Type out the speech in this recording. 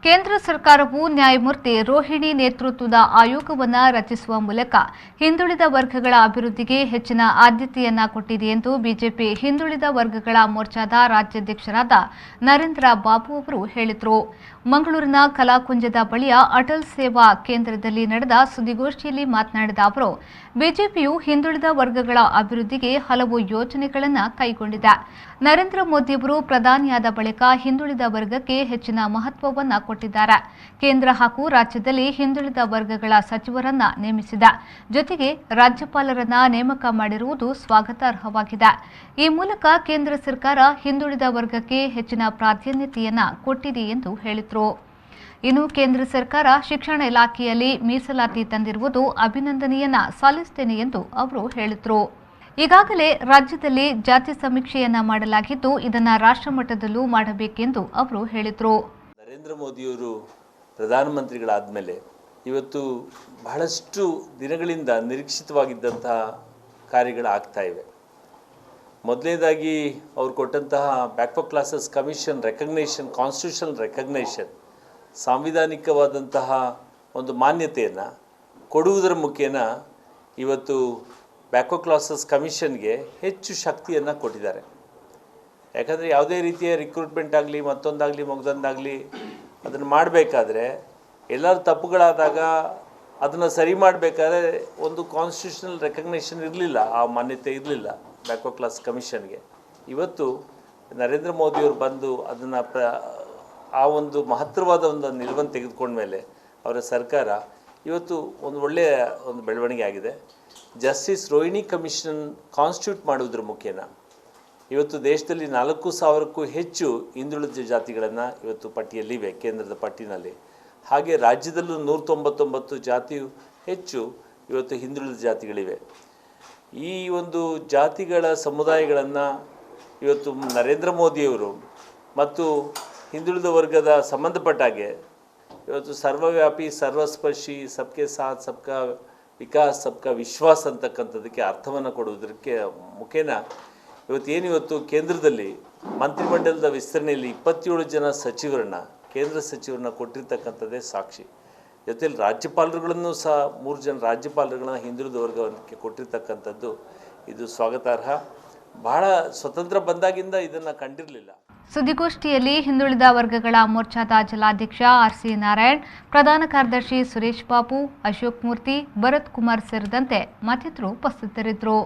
ಕೇಂದ್ರ ಸರ್ಕಾರವು ನ್ಯಾಯಮೂರ್ತಿ ರೋಹಿಣಿ ನೇತೃತ್ವದ ಆಯೋಗವನ್ನು ರಚಿಸುವ ಮೂಲಕ ಹಿಂದುಳಿದ ವರ್ಗಗಳ ಅಭಿವೃದ್ಧಿಗೆ ಹೆಚ್ಚಿನ ಆದ್ಯತೆಯನ್ನ ಕೊಟ್ಟಿದೆ ಎಂದು ಬಿಜೆಪಿ ಹಿಂದುಳಿದ ವರ್ಗಗಳ ಮೋರ್ಚಾದ ರಾಜ್ಯಾಧ್ಯಕ್ಷರಾದ ನರೇಂದ್ರ ಬಾಬು ಅವರು ಹೇಳಿದರು. ಮಂಗಳೂರಿನ ಕಲಾಕುಂಜದ ಬಳಿಯ ಅಟಲ್ ಸೇವಾ ಕೇಂದ್ರದಲ್ಲಿ ನಡೆದ ಸುದ್ದಿಗೋಷ್ಠಿಯಲ್ಲಿ ಮಾತನಾಡಿದ ಅವರು, ಬಿಜೆಪಿಯು ಹಿಂದುಳಿದ ವರ್ಗಗಳ ಅಭಿವೃದ್ಧಿಗೆ ಹಲವು ಯೋಜನೆಗಳನ್ನು ಕೈಗೊಂಡಿದೆ. ನರೇಂದ್ರ ಮೋದಿಯವರು ಪ್ರಧಾನಿಯಾದ ಬಳಿಕ ಹಿಂದುಳಿದ ವರ್ಗಕ್ಕೆ ಹೆಚ್ಚಿನ ಮಹತ್ವವನ್ನು ಕೊಟ್ಟಿದ್ದಾರೆ. ಕೇಂದ್ರ ಹಾಗೂ ರಾಜ್ಯದಲ್ಲಿ ಹಿಂದುಳಿದ ವರ್ಗಗಳ ಸಚಿವರನ್ನ ನೇಮಿಸಿದೆ. ಜೊತೆಗೆ ರಾಜ್ಯಪಾಲರನ್ನ ನೇಮಕ ಮಾಡಿರುವುದು ಸ್ವಾಗತಾರ್ಹವಾಗಿದೆ. ಈ ಮೂಲಕ ಕೇಂದ್ರ ಸರ್ಕಾರ ಹಿಂದುಳಿದ ವರ್ಗಕ್ಕೆ ಹೆಚ್ಚಿನ ಪ್ರಾಧಾನ್ಯತೆಯನ್ನ ಕೊಟ್ಟಿದೆ ಎಂದು ಹೇಳಿದರು. ಇನ್ನು ಕೇಂದ್ರ ಸರ್ಕಾರ ಶಿಕ್ಷಣ ಇಲಾಖೆಯಲ್ಲಿ ಮೀಸಲಾತಿ ತಂದಿರುವುದು ಅಭಿನಂದನೆಯನ್ನ ಸಲ್ಲಿಸುತ್ತೇನೆ ಎಂದು ಅವರು ಹೇಳಿದರು. ಈಗಾಗಲೇ ರಾಜ್ಯದಲ್ಲಿ ಜಾತಿ ಸಮೀಕ್ಷೆಯನ್ನ ಮಾಡಲಾಗಿದ್ದು, ಇದನ್ನು ರಾಷ್ಟ್ರ ಮಟ್ಟದಲ್ಲೂ ಮಾಡಬೇಕೆಂದು ಅವರು ಹೇಳಿದರು. ನರೇಂದ್ರ ಮೋದಿಯವರು ಪ್ರಧಾನಮಂತ್ರಿಗಳಾದ ಮೇಲೆ ಇವತ್ತು ಬಹಳಷ್ಟು ದಿನಗಳಿಂದ ನಿರೀಕ್ಷಿತವಾಗಿದ್ದಂತಹ ಕಾರ್ಯಗಳಾಗ್ತಾ ಇವೆ. ಮೊದಲನೇದಾಗಿ ಅವರು ಕೊಟ್ಟಂತಹ backward classes commission recognition, constitutional recognition, ಸಾಂವಿಧಾನಿಕವಾದಂತಹ ಒಂದು ಮಾನ್ಯತೆಯನ್ನು ಕೊಡುವುದರ ಮುಖೇನ ಇವತ್ತು ಬ್ಯಾಕ್ವರ್ಡ್ ಕ್ಲಾಸಸ್ ಕಮಿಷನ್ಗೆ ಹೆಚ್ಚು ಶಕ್ತಿಯನ್ನು ಕೊಟ್ಟಿದ್ದಾರೆ. ಯಾಕಂದರೆ ಯಾವುದೇ ರೀತಿಯ ರಿಕ್ರೂಟ್ಮೆಂಟ್ ಆಗಲಿ ಮತ್ತೊಂದಾಗಲಿ ಮಗದೊಂದಾಗಲಿ ಅದನ್ನು ಮಾಡಬೇಕಾದ್ರೆ ಎಲ್ಲರೂ ತಪ್ಪುಗಳಾದಾಗ ಅದನ್ನು ಸರಿ ಮಾಡಬೇಕಾದ್ರೆ ಒಂದು ಕಾನ್ಸ್ಟಿಟ್ಯೂಷನಲ್ ರೆಕಗ್ನೇಷನ್ ಇರಲಿಲ್ಲ, ಆ ಮಾನ್ಯತೆ ಇರಲಿಲ್ಲ ಬ್ಯಾಕ್ವರ್ಡ್ ಕ್ಲಾಸ್ ಕಮಿಷನ್ಗೆ. ಇವತ್ತು ನರೇಂದ್ರ ಮೋದಿಯವರು ಬಂದು ಅದನ್ನು ಆ ಒಂದು ಮಹತ್ತರವಾದ ಒಂದು ನಿಲುವನ್ನು ತೆಗೆದುಕೊಂಡ್ಮೇಲೆ ಅವರ ಸರ್ಕಾರ ಇವತ್ತು ಒಂದು ಒಳ್ಳೆಯ ಒಂದು ಬೆಳವಣಿಗೆ ಆಗಿದೆ. ಜಸ್ಟಿಸ್ ರೋಹಿಣಿ ಕಮಿಷನ್ ಕಾನ್ಸ್ಟಿಟ್ಯೂಟ್ ಮಾಡುವುದರ ಮುಖೇನ ಇವತ್ತು ದೇಶದಲ್ಲಿ 4,000ಕ್ಕೂ ಹೆಚ್ಚು ಹಿಂದುಳಿದ ಜಾತಿಗಳನ್ನು ಇವತ್ತು ಪಟ್ಟಿಯಲ್ಲಿವೆ, ಕೇಂದ್ರದ ಪಟ್ಟಿನಲ್ಲಿ. ಹಾಗೆ ರಾಜ್ಯದಲ್ಲೂ 199 ಜಾತಿಯು ಹೆಚ್ಚು ಇವತ್ತು ಹಿಂದುಳಿದ ಜಾತಿಗಳಿವೆ. ಈ ಒಂದು ಜಾತಿಗಳ ಸಮುದಾಯಗಳನ್ನು ಇವತ್ತು ನರೇಂದ್ರ ಮೋದಿಯವರು ಮತ್ತು ಹಿಂದುಳಿದ ವರ್ಗದ ಸಂಬಂಧಪಟ್ಟಾಗೆ ಇವತ್ತು ಸರ್ವವ್ಯಾಪಿ, ಸರ್ವಸ್ಪರ್ಶಿ, ಸಬ್ಕೆ ಸಾಥ್ ಸಬ್ಕಾ ವಿಕಾಸ್ ಸಬ್ಕಾ ವಿಶ್ವಾಸ್ ಅಂತಕ್ಕಂಥದ್ದಕ್ಕೆ ಅರ್ಥವನ್ನು ಕೊಡುವುದಕ್ಕೆ ಮುಖೇನ ಇವತ್ತು ಕೇಂದ್ರದಲ್ಲಿ ಮಂತ್ರಿಮಂಡಲದ ವಿಸ್ತರಣೆಯಲ್ಲಿ 27 ಜನ ಸಚಿವರನ್ನ, ಕೇಂದ್ರ ಸಚಿವರನ್ನ ಕೊಟ್ಟಿರ್ತಕ್ಕಂಥದ್ದೇ ಸಾಕ್ಷಿ. ಜೊತೆಯಲ್ಲಿ ರಾಜ್ಯಪಾಲರುಗಳನ್ನು ಸಹ 3 ಜನ ರಾಜ್ಯಪಾಲರುಗಳನ್ನ ಹಿಂದುಳಿದ ವರ್ಗಕ್ಕೆ ಕೊಟ್ಟಿರ್ತಕ್ಕಂಥದ್ದು ಇದು ಸ್ವಾಗತಾರ್ಹ. ಬಹಳ ಸ್ವತಂತ್ರ ಬಂದಾಗಿಂದ ಇದನ್ನು ಕಂಡಿರಲಿಲ್ಲ. ಸುದ್ದಿಗೋಷ್ಠಿಯಲ್ಲಿ ಹಿಂದುಳಿದ ವರ್ಗಗಳ ಮೋರ್ಚಾದ ಜಿಲ್ಲಾಧ್ಯಕ್ಷ ಆರ್.ಸಿ. ನಾರಾಯಣ್, ಪ್ರಧಾನ ಕಾರ್ಯದರ್ಶಿ ಸುರೇಶ್ ಬಾಬು, ಅಶೋಕ್ ಮೂರ್ತಿ, ಭರತ್ ಕುಮಾರ್ ಸೇರಿದಂತೆ ಮತ್ತಿತರರು ಉಪಸ್ಥಿತರಿದ್ದರು.